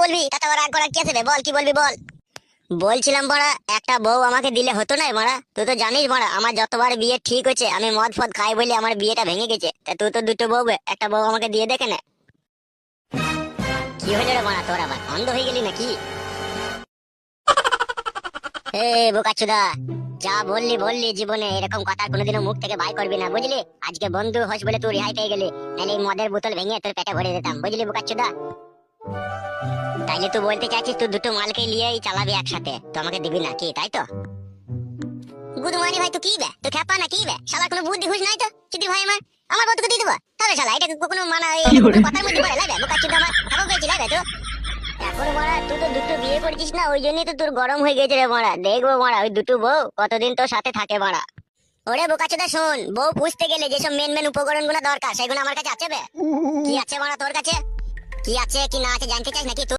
বলবি তাতে আবার রাগ করার কি আছে রে? বল কি বলবি বল। বলছিলাম বড়া, একটা বউ আমাকে দিলে হতো না বড়া? তুই তো জানিস বড়া, আমার যতবার বিয়ে ঠিক হয়েছে আমি মদ ফদ খাই বলে আমার বিয়েটা ভেঙে গেছে। তা তুই তো দুটো বউ একটা বউ আমাকে দিয়ে দেখে না। কি হলো রে বড়া, তোর আবার অন্ধ হয়ে গেলি নাকি? হে বোকাচুদা, যা বললি বললি, জীবনে এরকম কথা আর কোনোদিনও মুখ থেকে বাই করবি না, বুঝলি? আজকে বন্ধু হস বলে তুই রেহাই পেয়ে গেলি, নাহলে এই মদের বোতল ভেঙে তোর পেটে ভরে দিতাম, বুঝলি বোকাচুদা? তাইলে তুই বলতে চাইছিস তুই দুটো মালকে নিয়েই চালাবি একসাথে, তো আমাকে দিবি না কি, তাই তো? গুদমানি ভাই, তুই কি বে, তুই খেপা না কি বে? শালা কোনো বুদ্ধি হুঁশ নাই তো? যদি ভাই আমার বউকে দিয়ে দেবো তবে শালা এটা কোনো মানা কথার মধ্যে বলে লাইবে? বোকাচুদা আমার খারাপ হয়েছিল লাইবে তো? এখন মারা তুই তো দুটো বিয়ে করেছিস না, ওই জন্যই তো তোর গরম হয়ে গেছে রে মারা। দেখবো মারা ওই দুটো বউ কতদিন তোর সাথে থাকে মারা। ওরে বোকাচোদা শোন, বউ পুষতে গেলে যেসব মেন মেন উপকরণ গুলো দরকার সেগুলো আমার কাছে আছে বে। কি আছে মারা তোর কাছে? কি আছে কি না আছে জানতে চাস নাকি তুই?